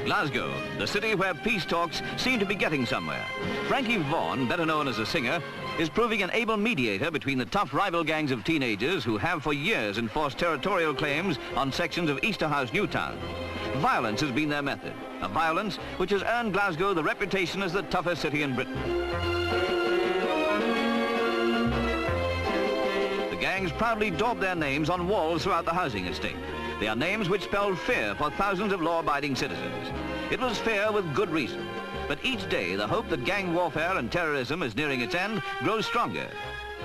Glasgow, the city where peace talks seem to be getting somewhere. Frankie Vaughan, better known as a singer, is proving an able mediator between the tough rival gangs of teenagers who have for years enforced territorial claims on sections of Easterhouse Newtown. Violence has been their method, a violence which has earned Glasgow the reputation as the toughest city in Britain. The gangs proudly daub their names on walls throughout the housing estate. They are names which spelled fear for thousands of law-abiding citizens. It was fear with good reason. But each day, the hope that gang warfare and terrorism is nearing its end grows stronger.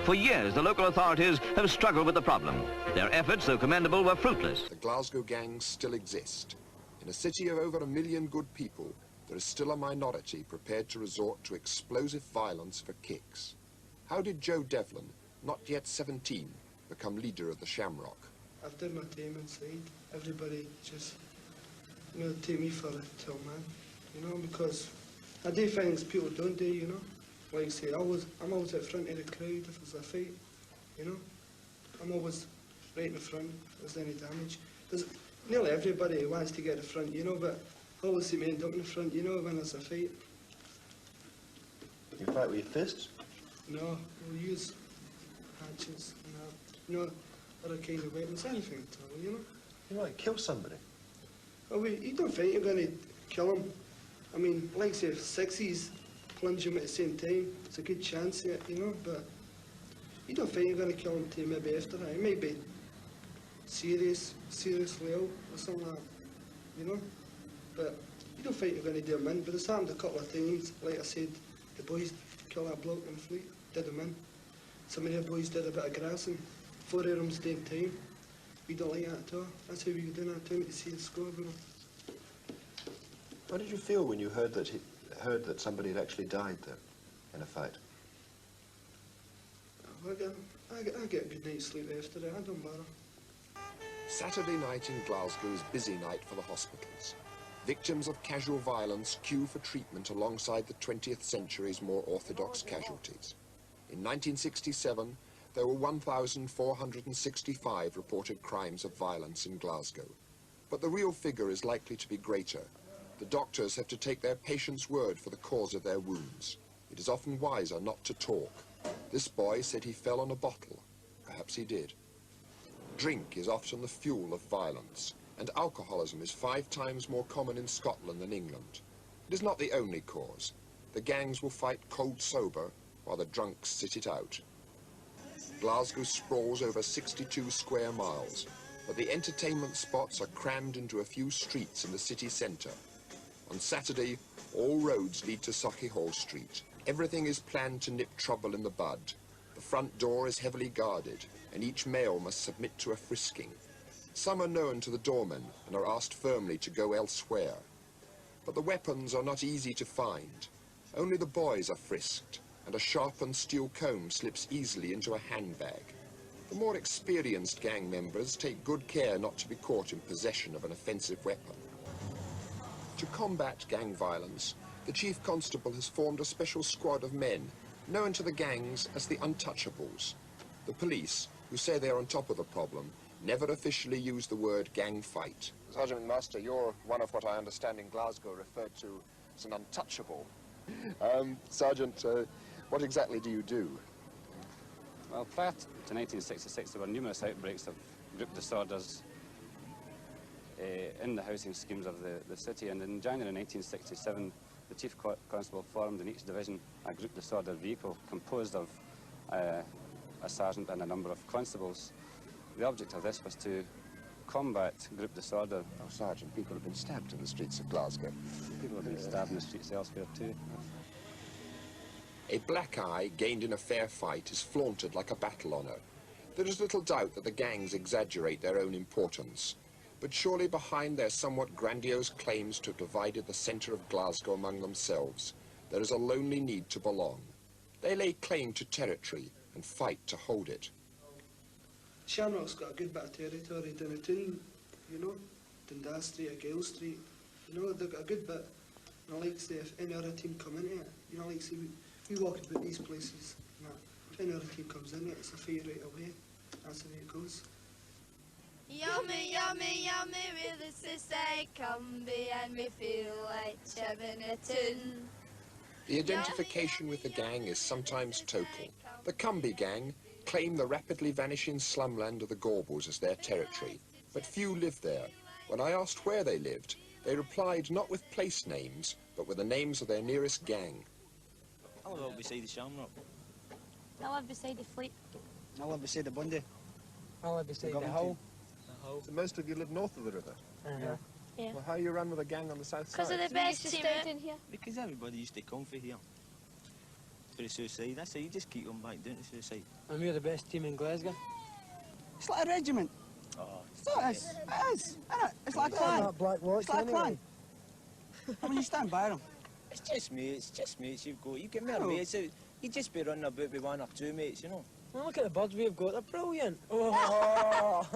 For years, the local authorities have struggled with the problem. Their efforts, though commendable, were fruitless. The Glasgow gangs still exist. In a city of over 1 million good people, there is still a minority prepared to resort to explosive violence for kicks. How did Joe Devlin, not yet 17, become leader of the Shamrock? I've done my time inside. Everybody just, take me for a till man, because I do things people don't do, Like I say, I'm always at the front of the crowd if there's a fight, I'm always right in the front if there's any damage. Nearly everybody wants to get the front, but I always seem to end up in the front, when there's a fight. You fight with your fists? No, we'll use hatchets and other kind of weapons, anything at all, You might kill somebody. Well, you don't think you're going to kill him. I mean, like say, if 60s plunge him at the same time, it's a good chance, but you don't think you're going to kill him till maybe after that. He might be seriously ill or something like that, But you don't think you're going to do him in. But it's happened a couple of times. Like I said, the boys killed that bloke in the fleet, did him in. Some of the boys did a bit of grassing. 4 of them stayed time. We don't like that at all. That's how we go down that time to see the score, How did you feel when you heard that somebody had actually died there in a fight? I get a good night's sleep after that. I don't bother. Saturday night in Glasgow is busy night for the hospitals. Victims of casual violence queue for treatment alongside the 20th century's more orthodox casualties. In 1967, there were 1,465 reported crimes of violence in Glasgow. But the real figure is likely to be greater. The doctors have to take their patient's word for the cause of their wounds. It is often wiser not to talk. This boy said he fell on a bottle. Perhaps he did. Drink is often the fuel of violence, and alcoholism is 5 times more common in Scotland than England. It is not the only cause. The gangs will fight cold sober, while the drunks sit it out. Glasgow sprawls over 62 square miles, but the entertainment spots are crammed into a few streets in the city centre. On Saturday, all roads lead to Sauchiehall Street. Everything is planned to nip trouble in the bud. The front door is heavily guarded, and each male must submit to a frisking. Some are known to the doormen and are asked firmly to go elsewhere. But the weapons are not easy to find. Only the boys are frisked, and a sharpened steel comb slips easily into a handbag. The more experienced gang members take good care not to be caught in possession of an offensive weapon. To combat gang violence, the Chief Constable has formed a special squad of men, known to the gangs as the Untouchables. The police, who say they are on top of the problem, never officially use the word gang fight. Sergeant Master, you're one of what I understand in Glasgow referred to as an untouchable. Sergeant, what exactly do you do? Well, prior to 1966, there were numerous outbreaks of group disorders in the housing schemes of the city, and in January 1967, the Chief Constable formed in each division a group disorder vehicle composed of a sergeant and a number of constables. The object of this was to combat group disorder. Oh, Sergeant, people have been stabbed in the streets of Glasgow. People have been stabbed in the streets elsewhere too. A black eye gained in a fair fight is flaunted like a battle honour. There is little doubt that the gangs exaggerate their own importance. But surely behind their somewhat grandiose claims to have divided the centre of Glasgow among themselves, there is a lonely need to belong. They lay claim to territory and fight to hold it. Shamrock's got a good bit of territory down the town, Dundas Street, Gale Street, they've got a good bit. And I like to say, if any other team come into it, like say, we walk about these places, if any other team comes in it, it's a fight right away. That's the way it goes. Yummy, yummy, yummy, with a sister combi, and we feel like shoving a tune. The identification with the gang is sometimes total. The Cumbie gang claim the rapidly vanishing slumland of the Gorbals as their territory, but few live there. When I asked where they lived, they replied not with place names, but with the names of their nearest gang. I live beside the Shamrock. I live beside the Fleet. I live beside the Bundy. I live beside the Hull. So most of you live north of the river? Yeah. Well, how you run with a gang on the south side? Because of the best team in here. Because everybody used to come for here. For the suicide. That's it, you just keep them back down to suicide. And we're the best team in Glasgow. It's like a regiment. Oh, It is, isn't it? It's like a clan. Black watch It's like a clan. I mean, you stand by them. it's just mates you've got. You get more mates out. You just be running about with one or two mates, you know. Well, look at the birds we've got, they're brilliant. Oh,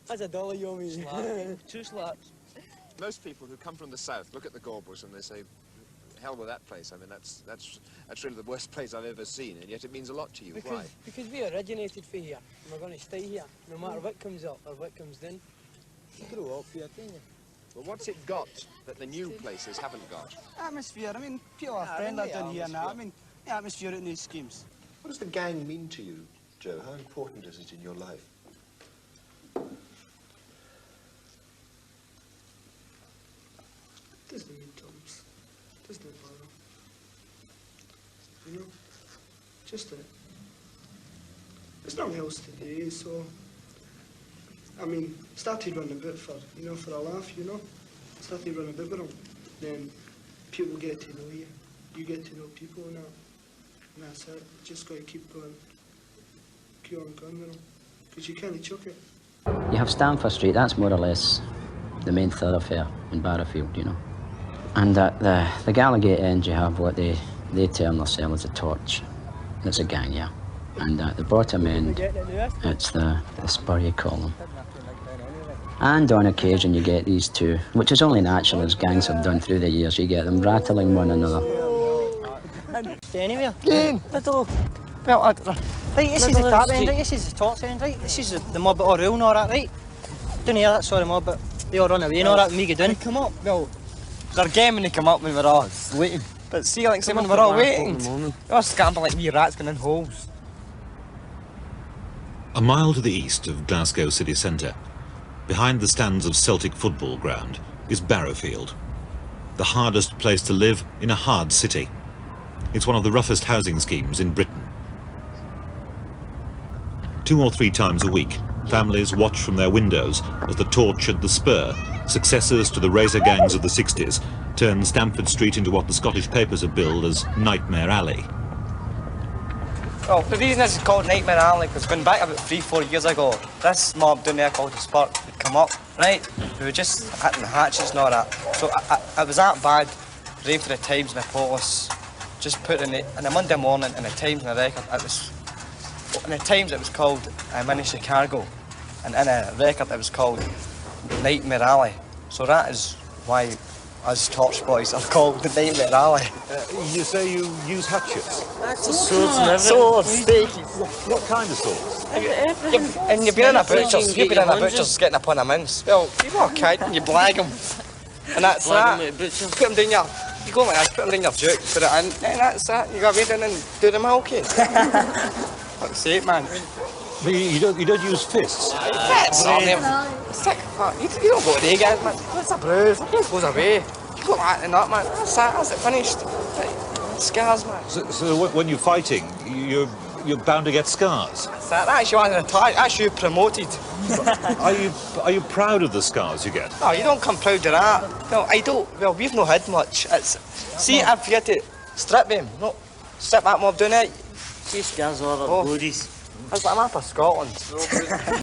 that's a dollar, yummy. Two slaps. Most people who come from the south look at the Gorbals and they say, hell with that place. I mean, that's really the worst place I've ever seen, and yet it means a lot to you. Why? Because we originated from here, and we're going to stay here, no matter what comes up or what comes down. You grow up here, don't you? Well, what's it got that the new places haven't got? Atmosphere. I mean, people are friendly down here now. I mean, the atmosphere in these schemes. What does the gang mean to you, Joe? How important is it in your life? Doesn't mean Tom's. Doesn't it bother? You know? Just that. There's nothing else to do, so I mean, started running a bit for a laugh, you know? Started running a bit with them. Then people get to know you. You get to know people and that. And that's it. Just got to keep going. Keep on going with them. Because you can't chuck it. You have Stamford Street, that's more or less the main thoroughfare in Barrowfield, you know. And at the Gallowgate end you have what they term themselves as a torch. It's a gang, yeah. And at the bottom end, it's the Spurrier column. And on occasion you get these two, which is only natural as gangs have done through the years. You get them rattling one another. Anywhere? Little. Well, right, this is the tap end, right? This is the torch end, right? This is the mob at all rule and all that, right? Down here, that's all the mob, but they all run away and all that, and we go down. Come up, well, they're game when they come up when we're all waiting. But see, like, when we're all waiting, they all scamper like wee rats going in holes. A mile to the east of Glasgow city centre, behind the stands of Celtic football ground, is Barrowfield, the hardest place to live in a hard city. It's one of the roughest housing schemes in Britain. 2 or 3 times a week, families watch from their windows as the Torch and the Spur, successors to the razor gangs of the 60s, turn Stamford Street into what the Scottish papers have billed as Nightmare Alley. Well, the reason this is called Nightmare Alley, because going back about 3-4 years ago, this mob down there called the Spur would come up, right? We were just hitting the hatches and all that. So it was that bad, right for the Times and the Police. Just put in a Monday morning in the Times and the Record, in the Times it was called Mini Chicago, and in a Record it was called Nightmare Alley. So that is why us Torch boys are called the Nightmare Alley. You say you use hatchets? Swords and everything. Swords, stakes. What kind of swords? And you've been in a butcher's, getting upon a mince. Well, you walk out and you blag them. And that's that. Put them down your... You go like that, put them in your juke, put it in, and that's it. You got to wait in and do the milky. Fuck's sake, man. But you don't use fists? Fists? Sick fuck. You don't go to the guys, man. It's a bruise. It goes away. You go like that and that, man. That's it, finished. Scars, man. So when you're fighting, you're bound to get scars? That's you on the tie. That's you promoted. Are you proud of the scars you get? No, you don't come proud of that. No, I don't. Well, we've not had much. See, if you had to strip them, no, strip that mob down there. See scars all over bodies. That's like a map of Scotland.